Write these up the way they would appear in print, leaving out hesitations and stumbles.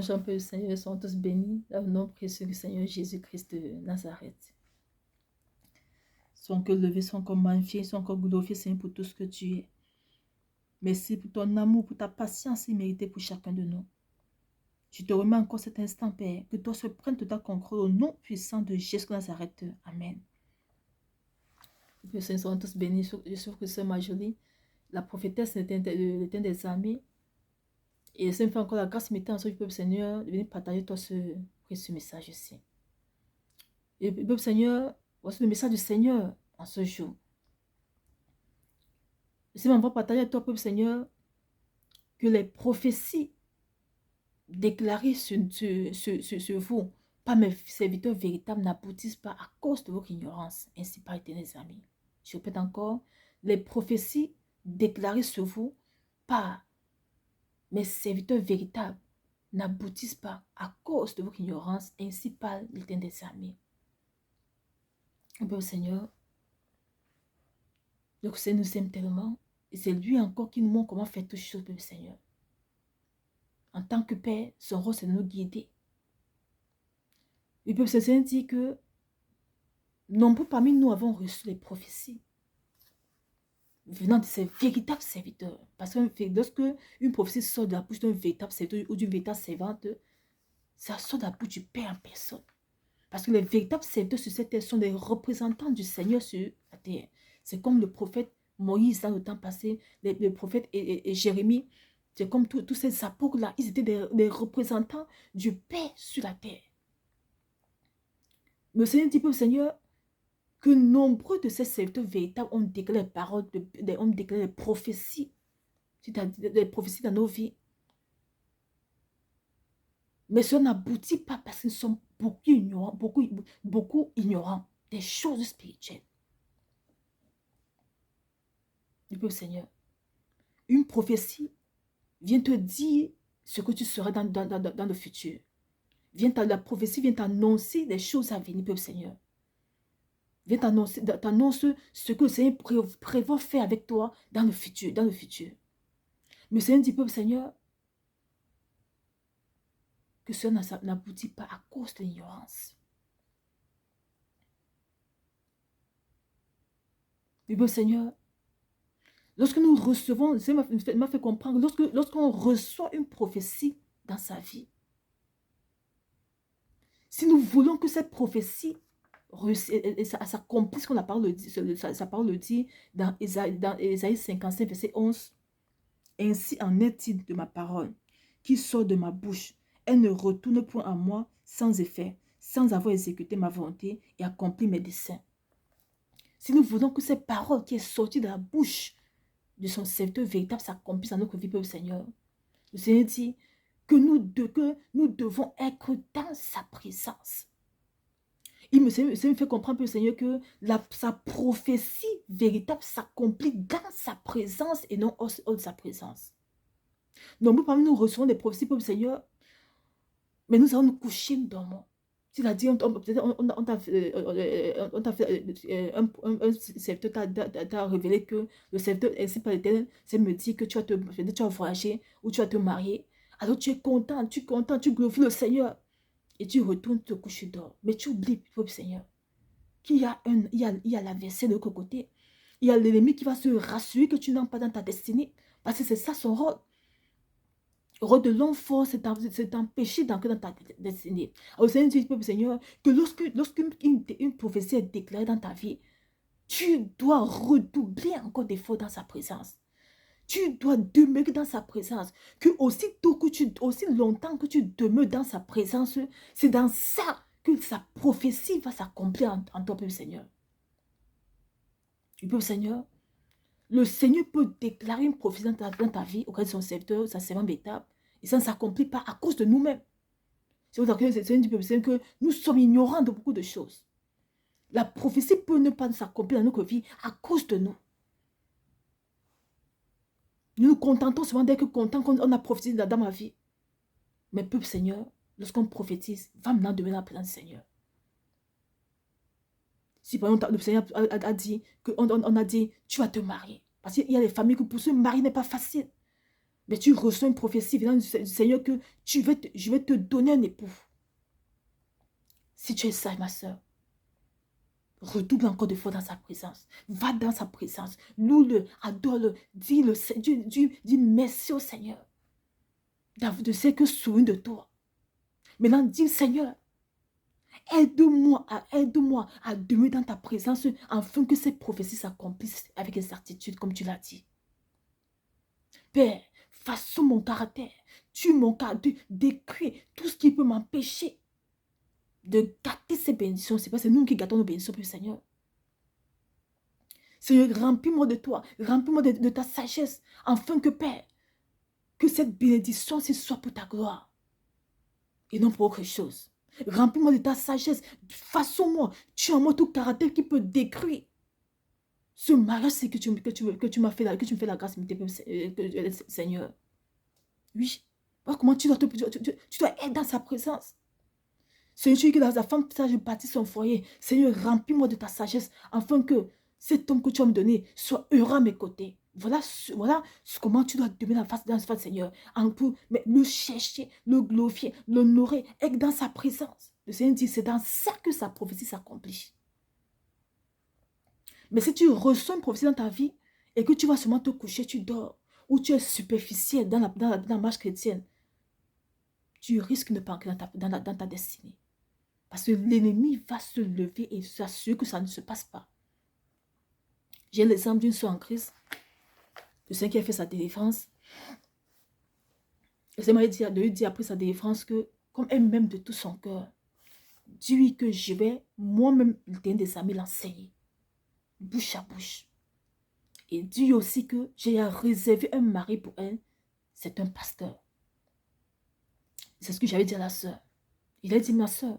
marchons un peu, Seigneur, sont tous bénis dans le nom précieux du Seigneur Jésus-Christ de Nazareth. Sois encore levé, sois encore magnifié, sois encore glorifié, Seigneur, pour tout ce que tu es. Merci pour ton amour, pour ta patience imméritée pour chacun de nous. Je te remets encore cet instant, Père, que toi se prenne toute ta concorde au nom puissant de Jésus de Nazareth. Amen. Que le Seigneur soit tous bénis. Je souhaite que Sœur Marjorie, la prophétesse de l'Éternel des armées, et le Seigneur fait encore la grâce mettant en soi du peuple Seigneur de venir partager toi ce message ici. Et le peuple Seigneur, voici le message du Seigneur en ce jour. Le Seigneur va partager avec toi, peuple Seigneur, que les prophéties déclarées sur vous par mes serviteurs véritables n'aboutissent pas à cause de votre ignorance, ainsi par l'Éternel des armées. Je répète encore, les prophéties déclarées sur vous par mes serviteurs véritables n'aboutissent pas à cause de votre ignorance, ainsi par l'Éternel des armées. Bon Seigneur, le Seigneur nous aime tellement, et c'est lui encore qui nous montre comment faire toutes choses, le Seigneur. En tant que Père, son rôle c'est de nous guider. Le peuple Seigneur dit que nombreux parmi nous avons reçu les prophéties venant de ces véritables serviteurs. Parce que lorsque une prophétie sort de la bouche d'un véritable serviteur ou d'une véritable servante, ça sort de la bouche du Père en personne. Parce que les véritables serviteurs sur cette terre sont des représentants du Seigneur sur la terre. C'est comme le prophète Moïse dans le temps passé, le prophète et Jérémie. C'est comme tous ces apôtres-là, ils étaient des représentants du Père sur la terre. Le Seigneur dit au Seigneur que nombreux de ces serviteurs véritables ont déclaré les paroles, ont déclaré les prophéties, c'est-à-dire les prophéties dans nos vies. Mais cela n'aboutit pas parce qu'ils sont beaucoup ignorants des choses spirituelles. Du peuple Seigneur, une prophétie vient te dire ce que tu seras dans le futur. La prophétie vient t'annoncer des choses à venir, peuple Seigneur. Vient t'annoncer ce que le Seigneur prévoit faire avec toi dans le futur. Mais le Seigneur dit, peuple Seigneur, que cela n'aboutit pas à cause de l'ignorance. Le peuple Seigneur, lorsque nous recevons, le Seigneur m'a fait comprendre, lorsqu'on reçoit une prophétie dans sa vie, si nous voulons que cette prophétie s'accomplisse, comme sa parole le dit dans Ésaïe 55, verset 11, ainsi en est-il de ma parole, qui sort de ma bouche, elle ne retourne point à moi sans effet, sans avoir exécuté ma volonté et accompli mes desseins. Si nous voulons que cette parole qui est sortie de la bouche de son serviteur véritable s'accomplisse dans notre vie, peuple Seigneur, le Seigneur dit que nous devons être dans sa présence. Il me fait comprendre, peuple Seigneur, que sa prophétie véritable s'accomplit dans sa présence et non hors de sa présence. Nombreux parmi nous recevons des prophéties, peuple Seigneur, mais nous allons nous coucher, nous dormons. C'est-à-dire, on t'a fait un serviteur t'a révélé que le serviteur, ainsi par l'Éternel, c'est me dire que tu vas voyager ou tu vas te marier. Alors tu es content, tu glorifies le Seigneur. Et tu retournes te coucher d'or. Mais tu oublies, peuple Seigneur, qu'il y a l'adversaire de l'autre côté. Il y a l'ennemi qui va se rassurer que tu n'entres pas dans ta destinée. Parce que c'est ça son rôle. Le rôle de l'homme fort, c'est d'empêcher d'entrer dans ta destinée. Alors, Seigneur dit, peuple Seigneur, que lorsqu'une prophétie est déclarée dans ta vie, tu dois redoubler encore d'efforts dans sa présence. Tu dois demeurer dans sa présence. Que aussi longtemps que tu demeures dans sa présence, c'est dans ça que sa prophétie va s'accomplir en toi, peuple Seigneur. Peuple Seigneur, le Seigneur peut déclarer une prophétie dans ta vie auprès de son serviteur, sa servante véritable, et ça ne s'accomplit pas à cause de nous-mêmes. C'est pour ça que le Seigneur dit, peuple Seigneur, que nous sommes ignorants de beaucoup de choses. La prophétie peut ne pas s'accomplir dans notre vie à cause de nous. Nous nous contentons souvent d'être contents quand on a prophétisé dans ma vie. Mais peuple Seigneur, lorsqu'on prophétise, va maintenant demeurer dans la présence du Seigneur. Si par exemple le Seigneur a dit, on a dit, tu vas te marier. Parce qu'il y a des familles que pour se marier n'est pas facile. Mais tu reçois une prophétie venant du Seigneur que je vais te donner un époux. Si tu es sage, ma soeur, redouble encore de fois dans sa présence. Va dans sa présence. Loue-le, adore-le. Dis merci au Seigneur. De ce que souviens de toi. Maintenant, dis Seigneur, aide-moi à demeurer dans ta présence afin que ces prophéties s'accomplissent avec une certitude, comme tu l'as dit. Père, façonne mon caractère. Tue mon caractère. Décris tout ce qui peut m'empêcher de gâter ces bénédictions. C'est pas c'est nous qui gâtons nos bénédictions, Père Seigneur. Seigneur, remplis-moi de toi. Remplis-moi de ta sagesse. Afin que, Père, que cette bénédiction soit pour ta gloire. Et non pour autre chose. Remplis-moi de ta sagesse. Façonne-moi. Tue en moi tout caractère qui peut décrire ce mariage que tu m'as fait, que tu me fais la grâce, Seigneur. Oui. Voir comment tu dois être dans sa présence. Seigneur, tu dis que la femme sage bâtit son foyer. Seigneur, remplis-moi de ta sagesse afin que cet homme que tu vas me donner soit heureux à mes côtés. Voilà comment tu dois demeurer dans la face, Seigneur. Mais le chercher, le glorifier, l'honorer, être dans sa présence. Le Seigneur dit, c'est dans ça que sa prophétie s'accomplit. Mais si tu reçois une prophétie dans ta vie et que tu vas seulement te coucher, tu dors, ou tu es superficiel dans la marche chrétienne, tu risques de manquer dans ta destinée. Parce que l'ennemi va se lever et s'assurer que ça ne se passe pas. J'ai l'exemple d'une soeur en crise, de celui qui a fait sa délivrance. Le Seigneur m'a dit après sa délivrance que, comme elle m'aime de tout son cœur, dis-lui que je vais moi-même donner des amis l'enseigner, bouche à bouche. Et dis aussi que j'ai réservé un mari pour elle, c'est un pasteur. C'est ce que j'avais dit à la soeur. Il a dit, ma soeur,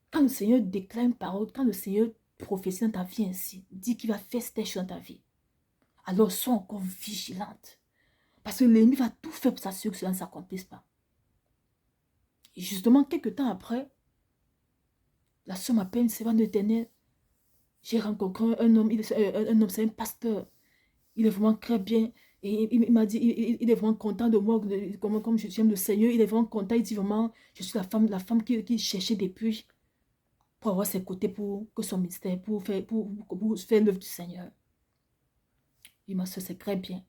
quand le Seigneur déclare une parole, quand le Seigneur prophétise dans ta vie ainsi, dit qu'il va faire ces choses dans ta vie, alors sois encore vigilante. Parce que l'ennemi va tout faire pour s'assurer que cela ne s'accomplisse pas. Et justement, quelques temps après, la soeur m'appelle une servante de l'Éternel. J'ai rencontré un homme, c'est un pasteur. Il est vraiment très bien. Et il m'a dit, il est vraiment content de moi, comme je t'aime le Seigneur. Il est vraiment content. Il dit vraiment, je suis la femme qui cherchait depuis pour avoir ses côtés pour que son ministère, pour faire l'œuvre du Seigneur. Il m'a dit, c'est très bien.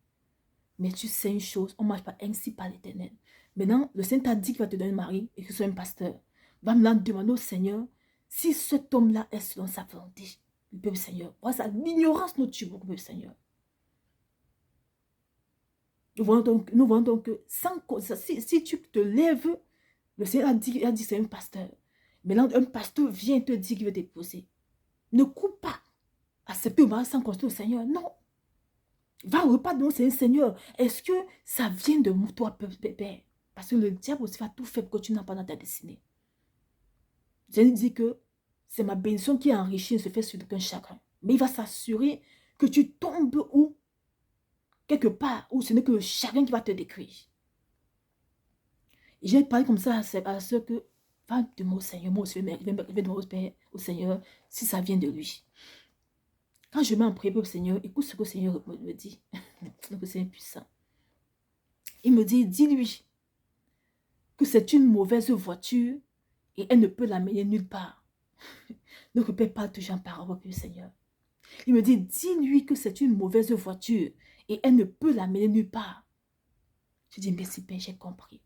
Mais tu sais une chose, on ne marche pas ainsi par l'Éternel. Maintenant, le Seigneur t'a dit qu'il va te donner un mari et que ce soit un pasteur. Va maintenant demander au Seigneur si cet homme-là est selon sa volonté. Le peuple Seigneur. Voilà ça, l'ignorance nous tue beaucoup, le peuple Seigneur. Nous voyons donc que si tu te lèves, le Seigneur a dit c'est un pasteur. Maintenant, un pasteur vient te dire qu'il veut t'épouser. Ne coupe pas. Accepter le mariage sans consulter au Seigneur. Non. Va au repas de mon Seigneur. Est-ce que ça vient de toi, Père? Parce que le diable aussi va tout faire pour que tu n'as pas dans ta destinée. Je dis que c'est ma bénédiction qui enrichit et se fait sur aucun chagrin. Mais il va s'assurer que tu tombes où? Quelque part où ce n'est que le chagrin qui va te décrire. Et j'ai parlé comme ça à ceux que va demander au Seigneur, moi aussi, je vais demander au Seigneur si ça vient de lui. Quand je mets en prière au Seigneur, écoute ce que le Seigneur me dit. Donc c'est puissant. Il me dit, dis-lui que c'est une mauvaise voiture et elle ne peut l'amener nulle part. Ne répète pas toujours en parole, Seigneur. Il me dit, dis-lui que c'est une mauvaise voiture et elle ne peut l'amener nulle part. Je dis, merci Père, j'ai compris.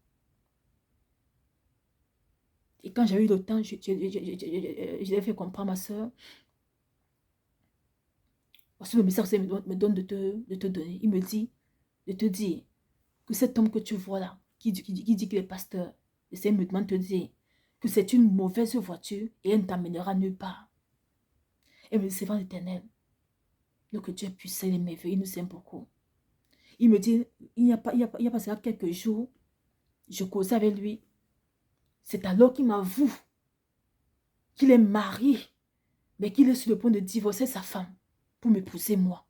Et quand j'ai eu le temps, je l'ai fait comprendre à ma soeur. Voici le message que me donne de te donner. Il me dit, de te dire que cet homme que tu vois là, qui dit qu'il est pasteur, le Seigneur me demande de te dire que c'est une mauvaise voiture et elle ne t'amènera nulle part. Et me dit, c'est l'Éternel. Donc Dieu est puissant, il est merveilleux, il nous aime beaucoup. Il me dit, il y a passé quelques jours, je causais avec lui. C'est alors qu'il m'avoue qu'il est marié, mais qu'il est sur le point de divorcer sa femme pour m'épouser moi.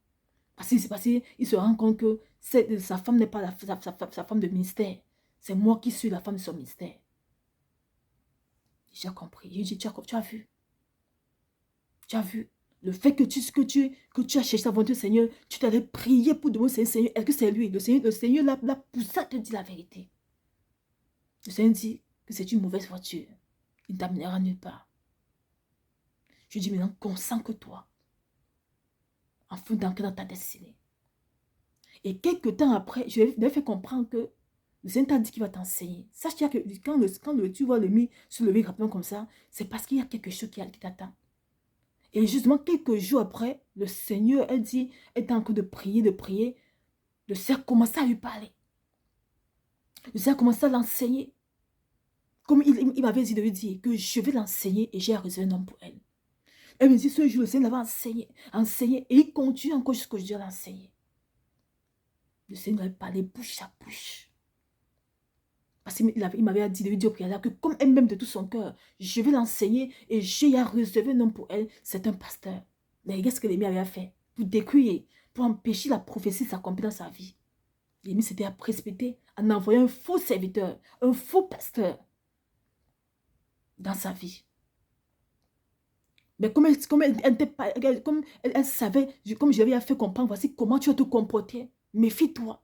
Parce qu'il se rend compte que sa femme n'est pas sa femme de ministère. C'est moi qui suis la femme de son ministère. J'ai compris. J'ai dit, tu as vu. Tu as vu. Le fait que tu as cherché la volonté du Seigneur, tu t'allais prier pour demander au Seigneur, est-ce que c'est lui? Le Seigneur l'a poussé à te dire la vérité. Le Seigneur dit que c'est une mauvaise voiture. Il ne t'amènera nulle part. Je dis maintenant, consacre-toi afin d'entrer dans ta destinée. Et quelques temps après, je lui ai fait comprendre que le Seigneur t'a dit qu'il va t'enseigner. Sache que quand tu vois le mi se lever rapidement comme ça, c'est parce qu'il y a quelque chose qui t'attend. Et justement, quelques jours après, le Seigneur a dit, est en train de prier. Le Seigneur commençait à lui parler. Le Seigneur commençait à l'enseigner. Comme il m'avait dit de lui dire que je vais l'enseigner et j'ai réservé un homme pour elle. Elle me dit, ce jour, le Seigneur l'avait enseigné et il continue encore jusqu'au jour de l'enseigner. Le Seigneur avait parlé bouche à bouche. Parce qu'il m'avait dit de lui dire au préalable que comme elle-même de tout son cœur, je vais l'enseigner et j'ai réservé un homme pour elle, c'est un pasteur. Mais regarde ce que l'ennemi avait fait pour décrier, pour empêcher la prophétie de s'accomplir dans sa vie. L'ennemi s'était précipité en envoyant un faux serviteur, un faux pasteur dans sa vie. Mais comme elle savait, comme je lui ai fait comprendre, voici comment tu vas te comporter. Méfie-toi.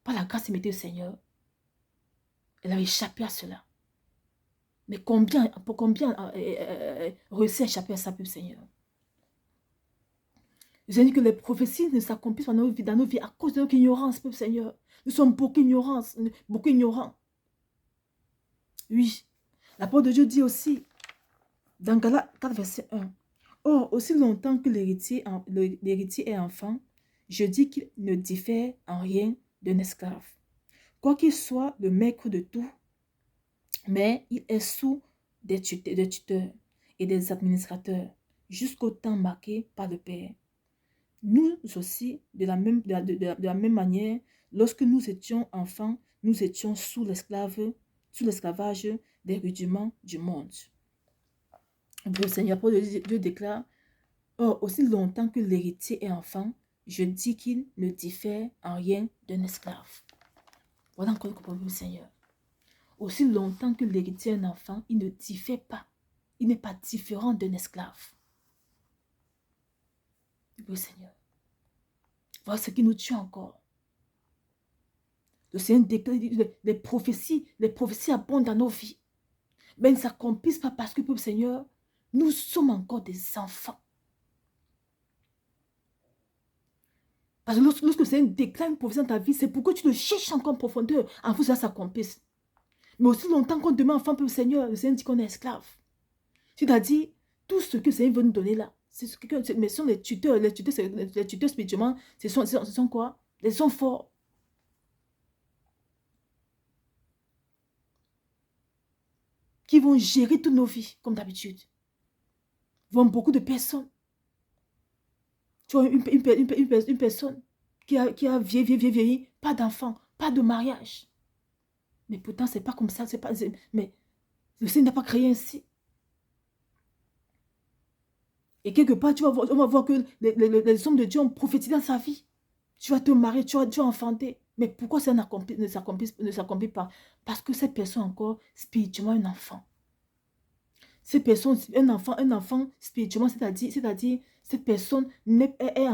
Par la grâce et au Seigneur, elle a échappé à cela. Mais combien réussit à échapper à ça, peuple Seigneur? J'ai dit que les prophéties ne s'accomplissent pas dans nos vies à cause de notre ignorance, peuple Seigneur. Nous sommes beaucoup ignorants. Oui. La parole de Dieu dit aussi, dans Galates 4, verset 1, « Or, aussi longtemps que l'héritier est enfant, je dis qu'il ne diffère en rien d'un esclave. Quoi qu'il soit le maître de tout, mais il est sous des tuteurs et des administrateurs jusqu'au temps marqué par le Père. Nous aussi, de la même manière, lorsque nous étions enfants, nous étions sous l'esclavage des rudiments du monde. » Le Seigneur Dieu déclare, « Or, aussi longtemps que l'héritier est enfant, je dis qu'il ne diffère en rien d'un esclave. » Voilà encore le problème du Seigneur. Aussi longtemps que l'héritier est un enfant, il ne diffère pas. Il n'est pas différent d'un esclave. Oui, Seigneur. Voilà ce qui nous tue encore. Le Seigneur déclare, les prophéties abondent dans nos vies. Mais elles ne s'accomplissent pas parce que, Seigneur, nous sommes encore des enfants. Parce que lorsque le Seigneur déclare une prophétie dans ta vie, c'est pourquoi tu le cherches encore en profondeur afin que ça s'accomplisse. Mais aussi longtemps qu'on demeure enfant, le Seigneur dit qu'on est esclave. C'est-à-dire, tout ce que le Seigneur veut nous donner là, mais ce sont les tuteurs spirituellement, ce sont quoi? Les hommes forts. Qui vont gérer toutes nos vies, comme d'habitude. Vont beaucoup de personnes. Tu vois, une personne qui a vieilli, pas d'enfant, pas de mariage. Mais pourtant, c'est pas comme ça. Mais le Seigneur n'a pas créé ainsi. Et quelque part, on va voir que les hommes de Dieu ont prophétisé dans sa vie. Tu vas te marier, tu vas enfanter. Mais pourquoi ça ne s'accomplit pas? Parce que cette personne encore spirituellement un enfant. Cette personne, un enfant spirituellement, c'est-à-dire cette personne est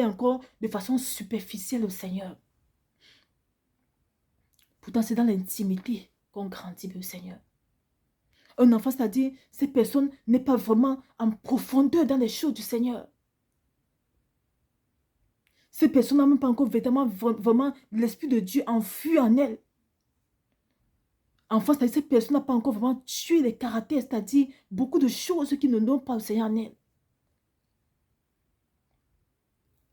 encore de façon superficielle au Seigneur. Pourtant, c'est dans l'intimité qu'on grandit le Seigneur. Un enfant, c'est-à-dire, cette personne n'est pas vraiment en profondeur dans les choses du Seigneur. Cette personne n'a même pas encore vraiment l'Esprit de Dieu enfui en elle. Enfant, c'est-à-dire, cette personne n'a pas encore vraiment tué les caractères, c'est-à-dire beaucoup de choses qui ne donnent pas au Seigneur en elle.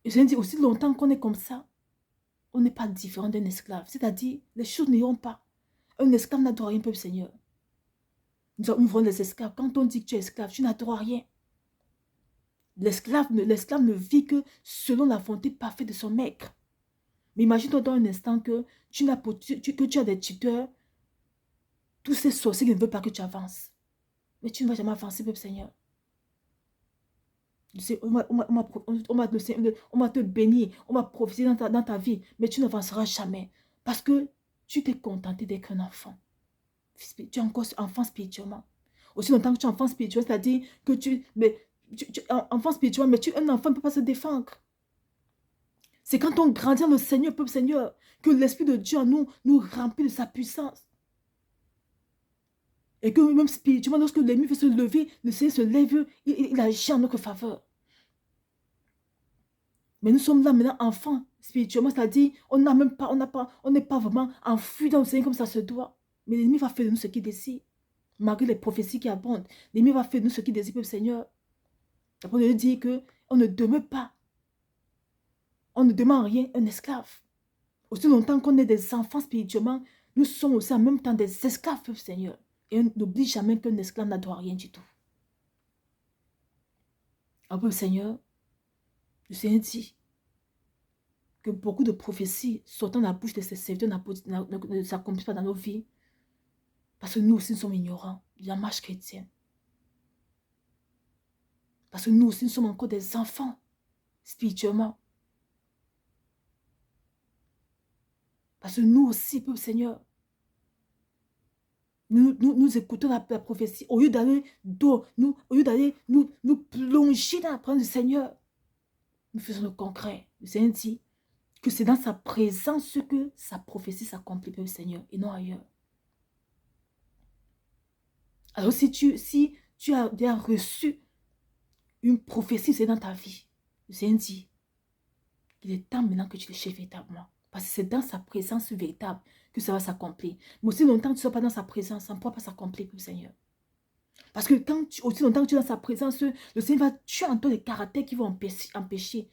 Et je dis aussi longtemps qu'on est comme ça, on n'est pas différent d'un esclave. C'est-à-dire, les choses n'iront pas. Un esclave n'adore rien, peuple Seigneur. Nous voyons les esclaves. Quand on dit que tu es esclave, tu n'adores rien. L'esclave ne vit que selon la volonté parfaite de son maître. Mais imagine-toi dans un instant que tu as des tuteurs, tous ces sorciers qui ne veulent pas que tu avances. Mais tu ne vas jamais avancer, peuple Seigneur. On va te bénir, on va profiter dans ta vie, mais tu n'avanceras jamais. Parce que tu t'es contenté d'être un enfant. Tu es encore enfant spirituellement. Aussi longtemps que tu es enfant spirituel, c'est-à-dire que enfant spirituel, mais un enfant ne peut pas se défendre. C'est quand on grandit dans le Seigneur, peuple Seigneur, que l'Esprit de Dieu en nous remplit de sa puissance. Et que même spirituellement, lorsque l'ennemi veut se lever, le Seigneur se lève, il agit en notre faveur. Mais nous sommes là maintenant enfants spirituellement, c'est-à-dire on n'est pas vraiment enfui dans le Seigneur comme ça se doit. Mais l'ennemi va faire de nous ce qu'il décide. Malgré les prophéties qui abondent, l'ennemi va faire de nous ce qu'il désire, peuple Seigneur. Après, il dit qu'on ne demeure pas, on ne demande rien, un esclave. Aussi longtemps qu'on est des enfants spirituellement, nous sommes aussi en même temps des esclaves, peuple Seigneur. Et on n'oublie jamais qu'un esclave n'a droit à rien du tout. Après, Seigneur, le Seigneur dit que beaucoup de prophéties sortant de la bouche de ses serviteurs ne s'accomplissent pas dans nos vies. Parce que nous aussi nous sommes ignorants de la marche chrétienne. Parce que nous aussi nous sommes encore des enfants spirituellement. Parce que nous aussi, peuple Seigneur, nous écoutons la prophétie. Au lieu d'aller nous plonger dans la présence du Seigneur, nous faisons le concret. Le Seigneur dit que c'est dans sa présence que sa prophétie s'accomplit, peuple Seigneur, et non ailleurs. Alors si tu as déjà reçu une prophétie, c'est dans ta vie, le Seigneur dit qu'il est temps maintenant que tu le cherches véritablement. Parce que c'est dans sa présence véritable que ça va s'accomplir. Mais aussi longtemps que tu ne sois pas dans sa présence, ça ne pourra pas s'accomplir, le Seigneur. Parce que aussi longtemps que tu es dans sa présence, le Seigneur va tuer en toi les caractères qui vont empêcher.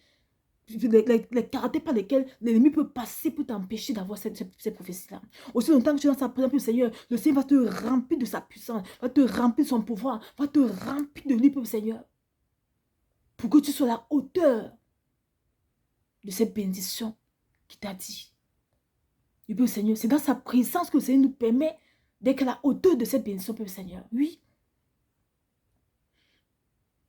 Les caractères par lesquels l'ennemi peut passer pour t'empêcher d'avoir cette prophétie-là. Aussi longtemps que tu es dans sa présence, le Seigneur va te remplir de sa puissance, va te remplir de son pouvoir, va te remplir de lui, le Seigneur. Pour que tu sois à la hauteur de cette bénédiction qui t'a dit. Et puis le Seigneur, c'est dans sa présence que le Seigneur nous permet d'être à la hauteur de cette bénédiction, le Seigneur. Oui.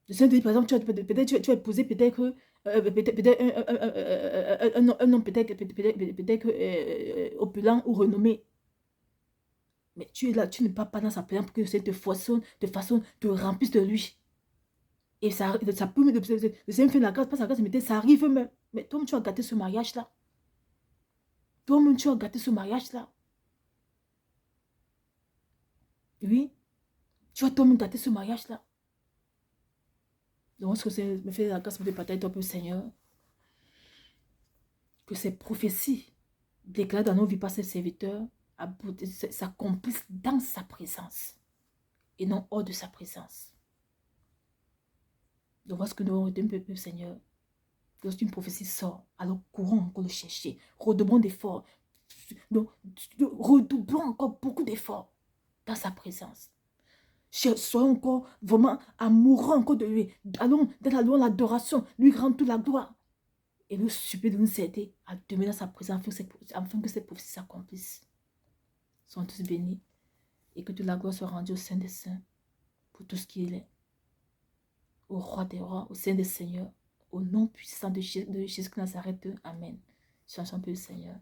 Le Seigneur te dit, par exemple, peut-être tu vas épouser peut-être un homme peut-être opulent ou renommé. Mais tu es là, tu ne pars pas dans sa présence pour que le Seigneur te façonne, te remplisse de lui. Et ça peut, le Seigneur fait la grâce, pas sa grâce, mais ça arrive même. Mais toi-même, tu as gâté ce mariage-là. Toi-même, tu as gâté ce mariage-là. Oui. Tu as toi-même gâté ce mariage-là. Donc, ce que c'est me fait la grâce de partager ton peu, Seigneur, que ces prophéties déclarées dans nos vies par ses serviteurs s'accomplissent dans sa présence et non hors de sa présence. Donc, voilà ce que nous avons retenu, peu, Seigneur. Lorsqu'une prophétie sort, alors courons encore le chercher, redoublons d'efforts, redoublons encore beaucoup d'efforts dans sa présence. Soyons encore vraiment amoureux encore de lui. Allons dans la loi, l'adoration, lui rendre toute la gloire. Et nous supplie de nous aider à demeurer dans sa présence afin que cette prophétie s'accomplisse. Soyons tous bénis et que toute la gloire soit rendue au Saint des Saints pour tout ce qu'il est. Au Roi des Rois, au Saint des Seigneurs, au nom puissant de Jésus de Nazareth. Amen. Chantons un peu le Seigneur.